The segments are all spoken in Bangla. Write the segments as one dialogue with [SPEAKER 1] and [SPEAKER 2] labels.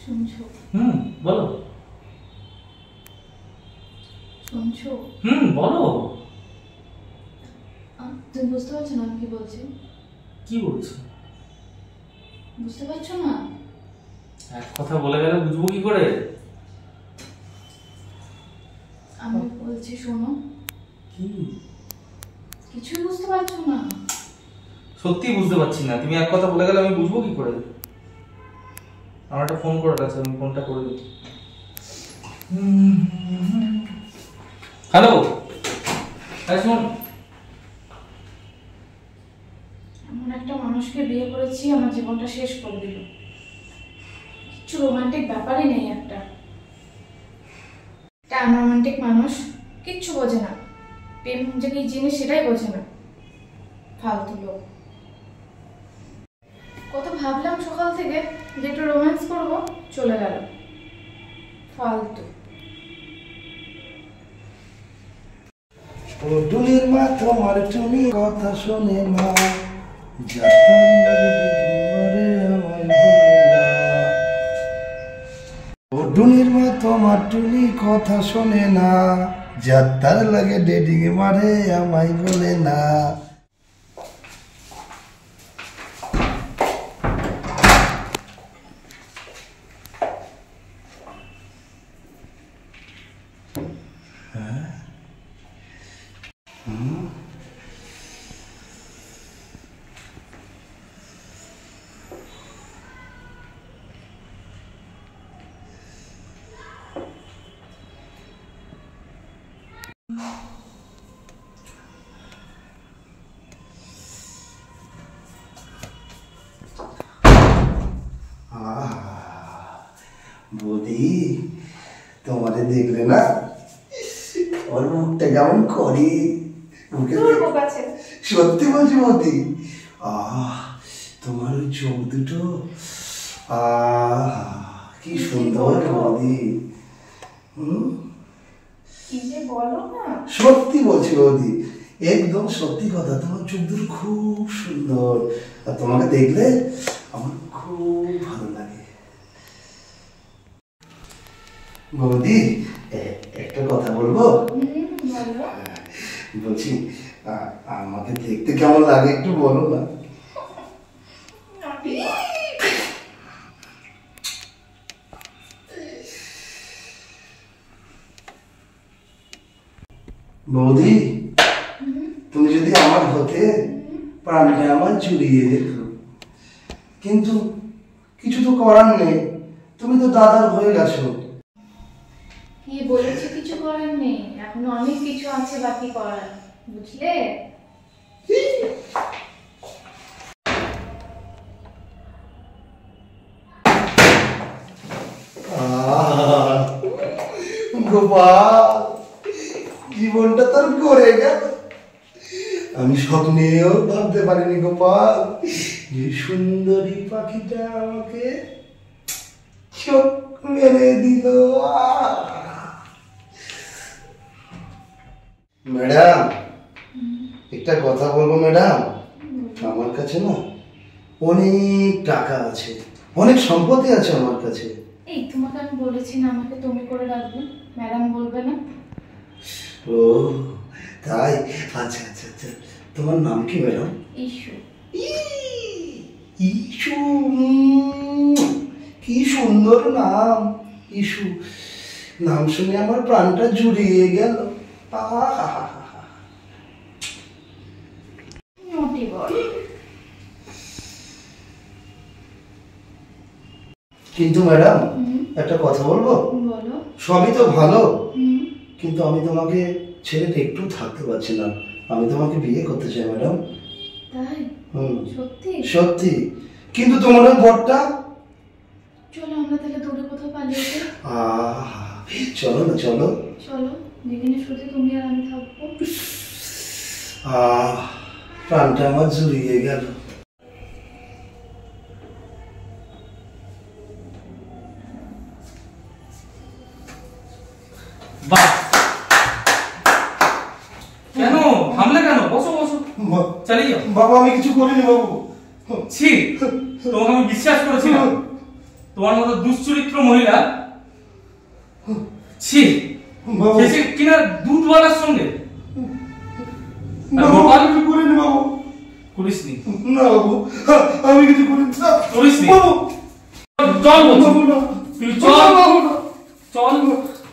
[SPEAKER 1] শুনছো?
[SPEAKER 2] বলো।
[SPEAKER 1] শুনছো?
[SPEAKER 2] বলো।
[SPEAKER 1] তুমি বুঝতে পারছো না আমি কি বলছি?
[SPEAKER 2] কি বলছো?
[SPEAKER 1] বুঝতে পারছো না?
[SPEAKER 2] এক কথা বলে গেলে বুঝবো কি করে?
[SPEAKER 1] আমি বলছি শোনো।
[SPEAKER 2] কি?
[SPEAKER 1] কিছুই বুঝতে পারছো না?
[SPEAKER 2] সত্যি বুঝতে পারছি না, তুমি এক কথা বলে গেলে আমি বুঝবো কি করে? আমার একটা ফোন করার আছে, আমি ফোনটা করে দিই। হ্যালো, শোন।
[SPEAKER 1] এমন একটা মানুষকে বিয়ে করেছি আমার জীবনটা শেষ করে দিল। কিছু রোমান্টিক ব্যাপারই নেই। একটা আনরোমান্টিক মানুষ, কিচ্ছু বোঝে না। প্রেম যে কি জিনিস সেটাই বোঝে না। ফালতু লোক। কত ভাবলাম সকাল থেকে যে একটু রোম্যান্স করবো, চলে গেল। ফালতু।
[SPEAKER 3] ও টুনির মা তোমার টুনি কথা শোনে না, ও টুনির মা তোমার টুনি কথা শোনে না, যাত্রার লাগে ডেডিং মারে আমায় বলে না। বৌদি তোমারে দেখলে না ওর মুখটা কেমন করি, সত্যি বলছি বৌদি। তোমার ওই চোখ দুটো কি সুন্দর বৌদি। সত্যি বলছি বৌদি, একদম সত্যি কথা। তোমার চোখ দুটো খুব সুন্দর, আর তোমাকে দেখলে আমার খুব ভালো লাগে। বৌদি একটা কথা বলবো? বলছি আমাকে দেখতে কেমন লাগে একটু বলো না। বৌদি তুমি যদি আমার হতে প্রাণটা আমার জুড়িয়ে যেত, কিন্তু কিছু তো করার নেই, তুমি তো দাদার হয়ে গেছো।
[SPEAKER 1] কি বলেছি কিছু করার নেই, এখন অনেক কিছু আছে বাকি করার, বুঝলে?
[SPEAKER 3] গোপাল জীবনটা তোর করে গেল। আমি স্বপ্নেও ভাবতে পারিনি গোপাল, যে সুন্দরী পাখিটা আমাকে চোখ মেরে দিল। ম্যাডাম একটা কথা বলবো ম্যাডাম, আমার কাছে না অনেক টাকা আছে, অনেক সম্পত্তি আছে আমার কাছে।
[SPEAKER 1] এই তোমাকে আমি বলেছি না আমাকে তুমি করে রাখবে, ম্যাডাম বলবে না?
[SPEAKER 3] ও তাই? আচ্ছা আচ্ছা আচ্ছা, তোমার নাম কি ম্যাডাম?
[SPEAKER 1] ইস্যু।
[SPEAKER 3] ইস্যু, কি সুন্দর নাম ইস্যু। নাম শুনে আমার প্রাণটা জুড়িয়ে গেল। কিন্তু ম্যাডাম একটা কথা বলবো?
[SPEAKER 1] বলো।
[SPEAKER 3] সবই তো ভালো, কিন্তু আমি তোমাকে ছেড়ে একটু থাকতে পারছি না। আমি তোমাকে বিয়ে করতে চাই ম্যাডাম।
[SPEAKER 1] তাই? সত্যি?
[SPEAKER 3] সত্যি। কিন্তু তোমার ওই বরটা?
[SPEAKER 1] চলো আমরা তাহলে দূরে কোথাও পালিয়ে যাই।
[SPEAKER 3] চলো না, চলো
[SPEAKER 1] চলো, যেখানে শুধু তুমি আর আমি থাকবো।
[SPEAKER 3] প্রাণটা আমার জুড়িয়ে গেল।
[SPEAKER 2] কেন থামলে কেন? বসো চালিয়ে যাও।
[SPEAKER 3] বাবু আমি কিছু করিনি বাবু।
[SPEAKER 2] ছি, তোমাকে আমি বিশ্বাস করেছিলাম, তোমার মতো দুশ্চরিত্র মহিলা। ছি,
[SPEAKER 3] বাবু
[SPEAKER 2] শেষে কিনা দুধওয়ালার সঙ্গে। আর
[SPEAKER 3] বাবু
[SPEAKER 2] গোপাল?
[SPEAKER 3] আমি কিছু করিনি বাবু।
[SPEAKER 2] করিসনি?
[SPEAKER 3] না বাবু আমি কিছু করিনি।
[SPEAKER 2] করিসনি?
[SPEAKER 3] বাবু
[SPEAKER 2] চল বলছি,
[SPEAKER 3] বাবু না,
[SPEAKER 2] তুই চল।
[SPEAKER 3] বাবু না,
[SPEAKER 2] চল।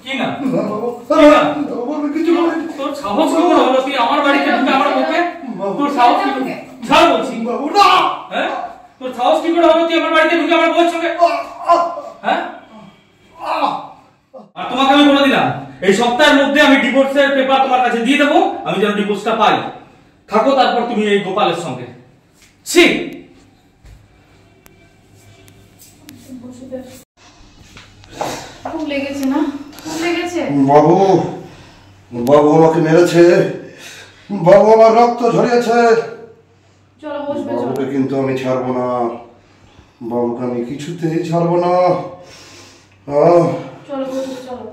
[SPEAKER 2] কি না?
[SPEAKER 3] না বাবু,
[SPEAKER 2] কি না?
[SPEAKER 3] বাবু আমি কিছু করিনি।
[SPEAKER 2] তোর সাহস কি করে হলো? তুই আমার বাড়িতে ঢুকে আমার বউকে? তোর সাহস কি করে? ছাড় বলছি।
[SPEAKER 3] বাবু না।
[SPEAKER 2] হ্যাঁ, তোর সাহস কি করে হলো? তুই আমার বাড়িতে ঢুকে আমার বউয়ের সঙ্গে? হ্যাঁ, আর তোমাকে আমি বলে দিলাম, এই সপ্তাহের মধ্যে আমি ডিভোর্সের পেপার তোমার কাছে দিয়ে দেবো। আমি যেন ডিভোর্সটা পাই। থাকো তারপর তুমি এই গোপালের সঙ্গে। ছি।
[SPEAKER 1] খুব লেগেছে না? খুব লেগেছে।
[SPEAKER 3] বাবু বাবু আমাকে মেরেছে, বাবু আমার রক্ত ঝরিয়েছে।
[SPEAKER 1] চলো বসবে, চলো।
[SPEAKER 3] বাবুকে কিন্তু আমি ছাড়বো না, বাবুকে আমি কিছুতেই ছাড়বো না।
[SPEAKER 1] চলো বসবে, চলো।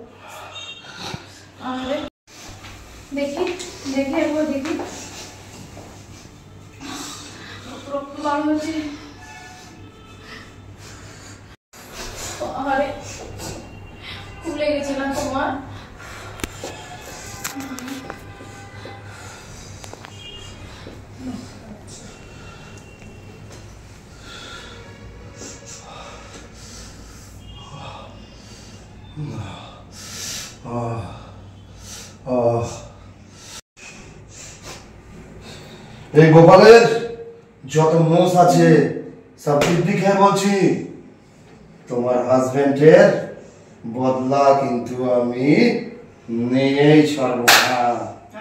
[SPEAKER 1] আরে দেখি দেখি একবার দেখি। রক্ত বার হয়েছে। আরে খুব লেগেছে না তোমার?
[SPEAKER 3] এই গোপালের যত মোষ আছে সব দিব্যি খেয়ে বলছি, তোমার হাজবেন্ডের বদলা কিন্তু আমি নিয়েই ছাড়বো না।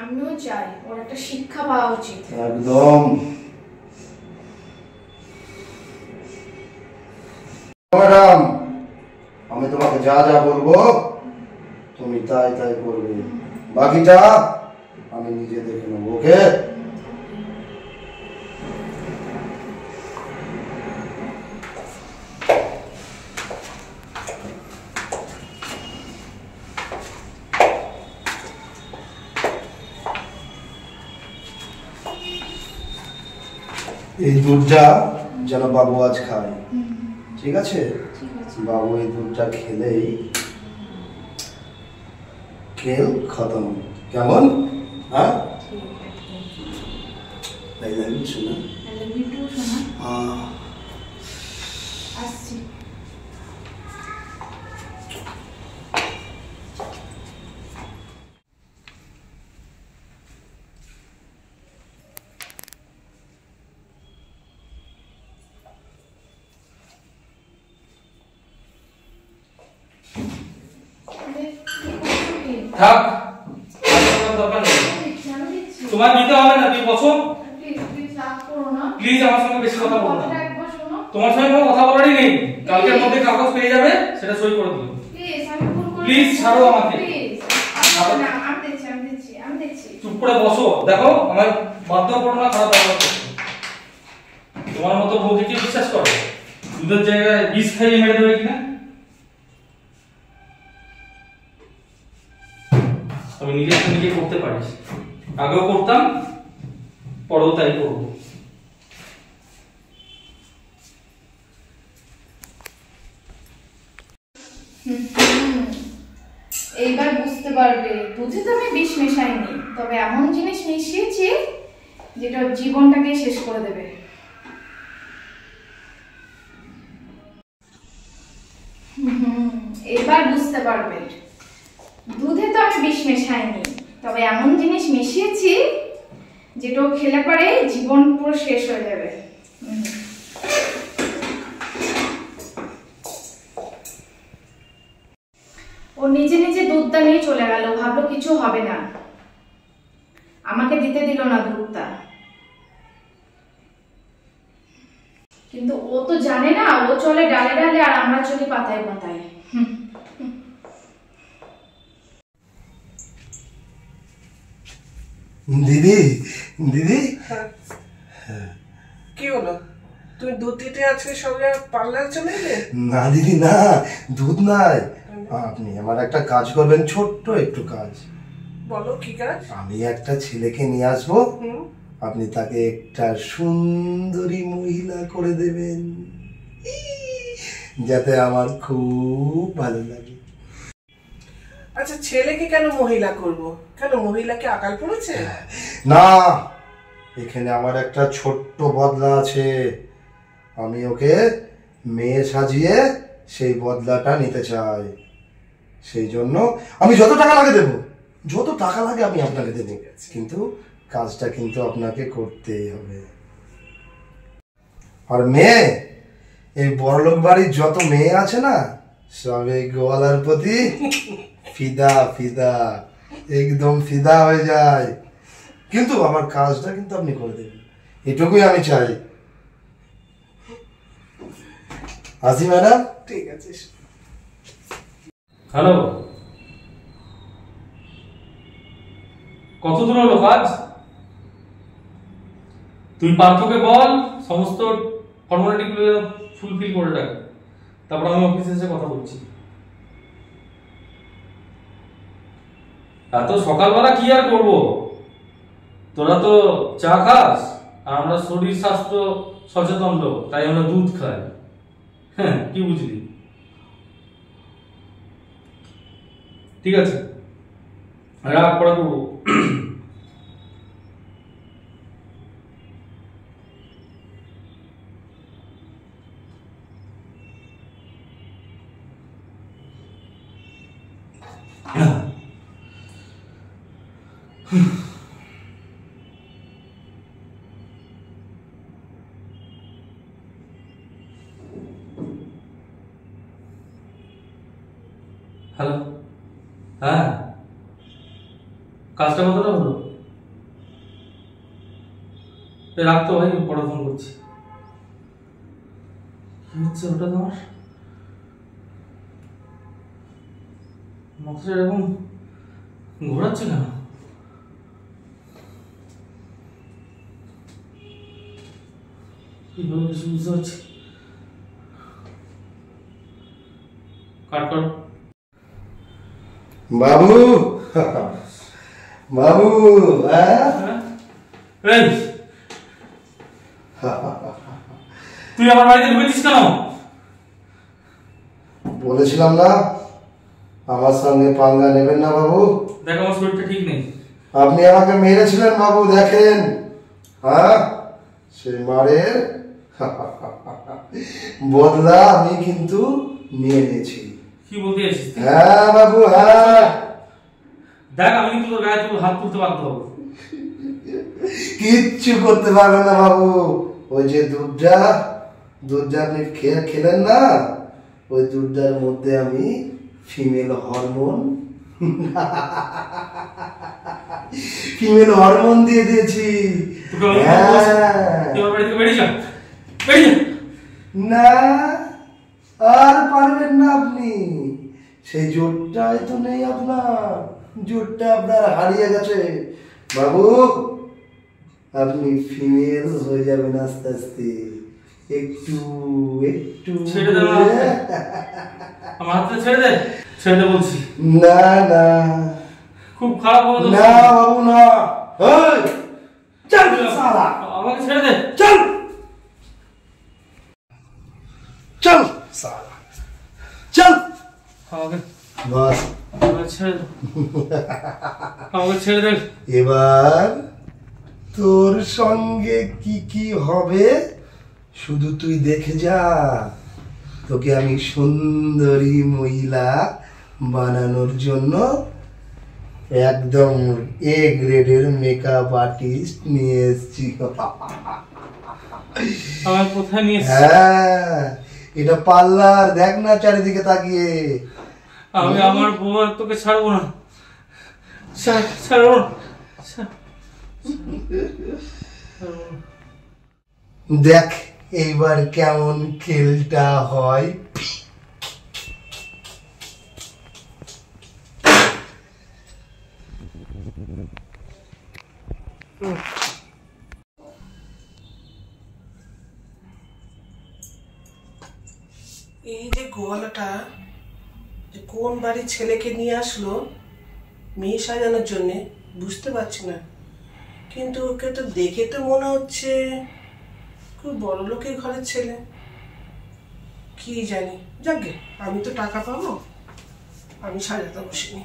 [SPEAKER 1] আমিও চাই ওর একটা শিক্ষা পাওয়া উচিত।
[SPEAKER 3] একদম। ম্যাডাম আমি তোমাকে যা যা বলবো তুমি তাই তাই করবে, বাকিটা আমি নিজে দেখে নেবো। ওকে? এই দুধটা যেন বাবু আজ খায়, ঠিক আছে? বাবু এই দুধটা খেলেই খেল খতম। কেমন? হ্যাঁ তাই যাবি শোনা?
[SPEAKER 1] আসছি।
[SPEAKER 2] থাক, আর তোমার দরকার নেই। তোমার দিতে হবে না, তুমি বসো। প্লিজ আমার সঙ্গে বেশি কথা বলো না। তোমার সঙ্গে কোনো কথা বলারই নেই। কালকের মধ্যে কাগজ পেয়ে যাবে, সেটা সই করে দিও। প্লিজ ছাড়ো আমাকে। চুপ করে বসো। দেখো আমার বাধ্য করো না খারাপ ব্যবহার করতে। তোমার মতো বউকে কি বিশ্বাস করো? দুধের জায়গায় বিষ খাইয়ে মেরে দেবে কিনা? আমি নিজে করতে পারিস। আগেও করতাম, পরেও তাই করবো।
[SPEAKER 1] এইবার বুঝতে পারবে, দুধে তো আমি বিষ মেশাইনি, তবে এমন জিনিস মিশিয়েছি যেটা জীবনটাকে শেষ করে দেবে। এবার বুঝতে পারবে, দুধে তো আমি বিষ মেশাইনি, তবে এমন জিনিস মিশিয়েছি যেটা খেলে পরে জীবন পুরো শেষ হয়ে যাবে। ও নিজে নিজে দুধটা নিয়ে চলে গেল, ভাবলো কিছু হবে না, আমাকে দিতে দিল না দুধটা। কিন্তু ও তো জানে না, ও চলে ডালে ডালে আর আমরা চলি পাতায় পাতায়।
[SPEAKER 3] দিদি দিদি
[SPEAKER 4] কি হলো? তুমি দুধ দিতে আজকে সঙ্গে পার্লার চলে এলে?
[SPEAKER 3] না দিদি না, দুধ নাই। আপনি আমার একটা কাজ করবেন, ছোট্ট একটু কাজ।
[SPEAKER 4] বলো কি কাজ?
[SPEAKER 3] আমি একটা ছেলেকে নিয়ে আসবো, আপনি তাকে একটা সুন্দরী মহিলা করে দেবেন, যাতে আমার খুব ভালো লাগে।
[SPEAKER 4] আচ্ছা, ছেলেকে কেন মহিলা করব? কেন মহিলাকে আকাল পড়েছে?
[SPEAKER 3] না, এখানে আমার একটা ছোট্ট বদলা আছে। আমি ওকে মেয়ে সাজিয়ে সেই বদলাটা নিতে চাই। সেই জন্য আমি যত টাকা লাগে দেবো, যত টাকা লাগে আমি আপনাকে দেবো, কিন্তু কাজটা কিন্তু আপনাকে করতেই হবে। আর মেয়ে, এই বড়লোক বাড়ির যত মেয়ে আছে না, সব এই গোয়ালার প্রতি ফিদা ফিদা, একদম ফিদা হয়ে যায়। কিন্তু আমার কাজটা কিন্তু আপনি করে দেবেন, এটুকুই আমি চাই। আসি ম্যাডাম?
[SPEAKER 4] ঠিক আছে।
[SPEAKER 2] হ্যালো, কত দূর হলো কাজ? তুই পার্থকে বল সমস্ত ফর্মালিটি গুলো ফুলফিল করে রাখ, তারপর আমি অফিসে এসে কথা বলছি। এত সকালবেলা কি আর করব? তোরা তো চা খাস, আর আমরা শরীর স্বাস্থ্য সচেতন লোক, তাই আমরা দুধ খাই। হ্যাঁ, কি বুঝলি? ঠিক আছে, রাগ পড়া করবো। হ্যালো, হ্যাঁ, কাজটা কতটা হলো? রাখতো ভাই, পরে ফোন করছি। কি হচ্ছে ওটা তোমার? মাথাটা এরকম ঘোরাচ্ছে কেন? কিভাবে কিছু বুঝতে পারছি। কাট কর।
[SPEAKER 3] বাবু, বাবু,
[SPEAKER 2] এই, তুই আমার বাড়িতে ঢুকেছিস কেন?
[SPEAKER 3] বলেছিলাম না আমার সঙ্গে পাঙ্গা নেবেন না বাবু।
[SPEAKER 2] দেখ, আমার শরীরটা ঠিক নেই।
[SPEAKER 3] আপনি আমাকে মেরেছিলেন বাবু, দেখেন। হ্যাঁ, সেই মারের বদলা আমি কিন্তু নিয়ে নিয়েছি।
[SPEAKER 2] কি বলতে চাইছিস?
[SPEAKER 3] হ্যাঁ বাবু, হ্যাঁ।
[SPEAKER 2] দেখ, আমি কিন্তু তোর গায়ে হাত তুলতে বাধ্য হবো।
[SPEAKER 3] কিচ্ছু করতে পারবেন না বাবু। ওই যে দুধটা আপনি খেলেন না, ওই দুধটার মধ্যে আমি ফিমেল হরমোন দিয়ে দিয়েছি। না, আর পারবেন না আপনি। সেই জোরটাই তো নেই আপনার, জোরটা আপনার হারিয়ে গেছে বাবু। আপনি ফিমেল হয়ে যাবেন আস্তে আস্তে, একটু একটু।
[SPEAKER 2] ছেড়ে দে আমার হাতটা, ছেড়ে দে, ছেড়ে দে বলছি।
[SPEAKER 3] না না,
[SPEAKER 2] খুব খারাপ হবে
[SPEAKER 3] না বাবু, না। এই চল সালা,
[SPEAKER 2] আমাকে ছেড়ে দে।
[SPEAKER 3] চল চল সালা, চল।
[SPEAKER 2] আমাকে
[SPEAKER 3] বাস,
[SPEAKER 2] ছেড়ে দে, আমাকে ছেড়ে দে।
[SPEAKER 3] এবার তোর সঙ্গে কি কি হবে শুধু তুই দেখে যা। তোকে আমি সুন্দরী মহিলা বানানোর জন্য একদম এ গ্রেডের মেকআপ আর্টিস্ট নিয়ে এসেছি।
[SPEAKER 2] আমার কোথায় নিয়ে?
[SPEAKER 3] হ্যাঁ, এটা পার্লার, দেখ না চারিদিকে তাকিয়ে।
[SPEAKER 2] আমি আমার বউ আর তোকে ছাড়বো না, ছাড়বো না।
[SPEAKER 3] দেখ এইবার কেমন খেলটা হয়।
[SPEAKER 4] এই যে গোয়ালাটা যে কোন বাড়ির ছেলেকে নিয়ে আসলো মেয়ে সাজানোর জন্যে বুঝতে পারছি না। কিন্তু ওকে তো দেখে তো মনে হচ্ছে খুব বড় লোকের ঘরের ছেলে। কি জানি, যাকে আমি তো টাকা পাবো, আমি সাজাতে বসিনি।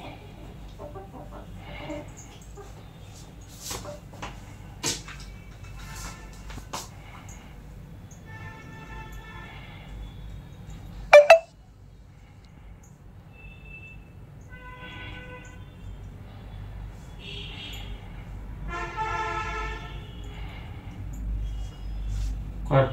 [SPEAKER 2] কাট।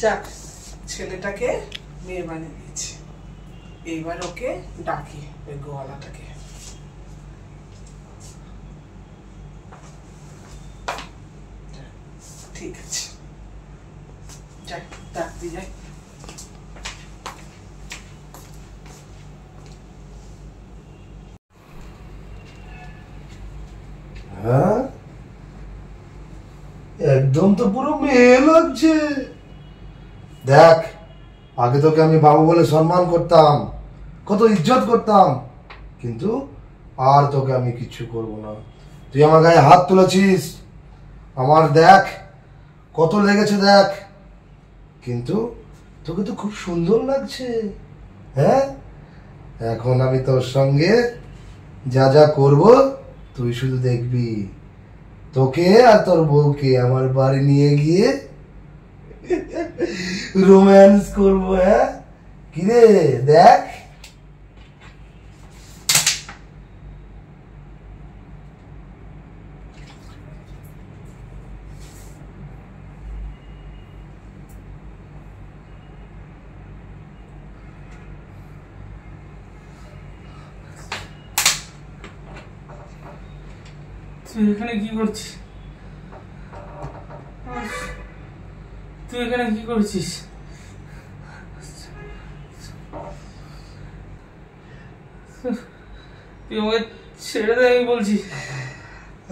[SPEAKER 4] যাক, ছেলেটাকে মেয়ে বানিয়ে দিয়েছি। এইবার ওকে ডাকি, ওই গোয়ালাটাকে। ঠিক আছে, যাই ডাকতে যাই।
[SPEAKER 3] হ্যাঁ, একদম তো পুরো মেয়ে লাগছে। দেখ, আগে তোকে আমি বাবু বলে সম্মান করতাম, কত ইজ্জত করতাম, কিন্তু আর তোকে আমি কিছু করব না। তুই আমার গায়ে হাত তুলেছিস, আমার দেখ কত লেগেছে দেখ, কিন্তু তোকে তো খুব সুন্দর লাগছে। হ্যাঁ, এখন আমি তোর সঙ্গে যা যা করব তুই শুধু দেখবি। তোকে আর তোর বউকে আমার বাড়ি নিয়ে গিয়ে রোম্যান্স করবো। হ্যাঁ, কিরে দেখ।
[SPEAKER 2] তুই এখানে কি করছিস? তুই এখানে কি করছিস? তুই আমাকে ছেড়ে দে, আমি বলছি।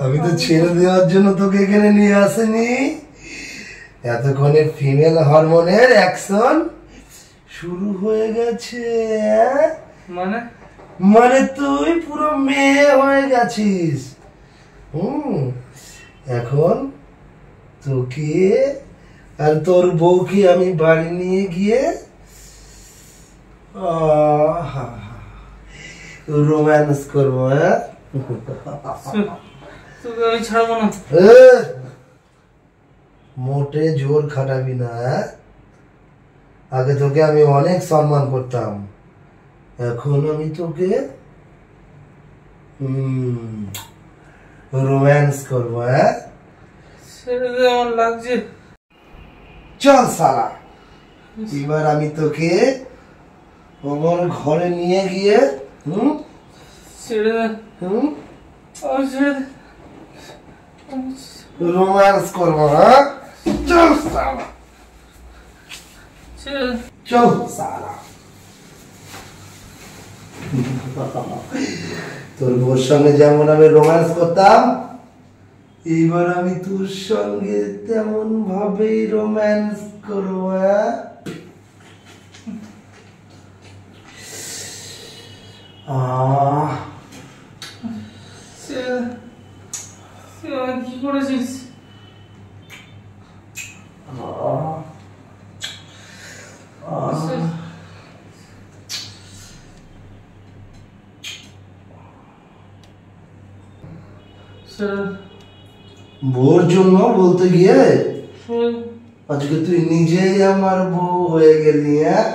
[SPEAKER 3] আমি তো ছেড়ে দেওয়ার জন্য তোকে এখানে নিয়ে আসিনি। এতক্ষণে ফিমেল হরমোনের অ্যাকশন শুরু হয়ে গেছে।
[SPEAKER 2] মানে
[SPEAKER 3] মানে তুই পুরো মেয়ে হয়ে গেছিস। এখন তোকে আর তোর বউকে আমি বাড়ি নিয়ে গিয়ে রোম্যান্স করবো। হ্যাঁ,
[SPEAKER 2] তোকে আমি ছাড়বো না।
[SPEAKER 3] মোটে জোর খাটাবি না। আগে তোকে আমি অনেক সম্মান করতাম, এখন আমি তোকে রোম্যান্স করবো। হ্যাঁ,
[SPEAKER 2] ছেড়ে দে, আমার লাগছে।
[SPEAKER 3] চল সালা, এবার আমি তোকে আমার ঘরে নিয়ে গিয়ে
[SPEAKER 2] ছেড়ে দে, আমার ছেড়ে দে,
[SPEAKER 3] রোম্যান্স করবো। হ্যাঁ, চল সালা,
[SPEAKER 2] ছেড়ে দে।
[SPEAKER 3] চল সালা। তোর বউর সঙ্গে যেমন আমি রোম্যান্স করতাম, এইবার আমি তোর সঙ্গে তেমন ভাবেই রোম্যান্স করবো।
[SPEAKER 2] কি করেছিস?
[SPEAKER 3] বউর জন্য বলতে গিয়ে আজকে তুই নিজেই আমার বউ হয়ে গেলি। হ্যাঁ,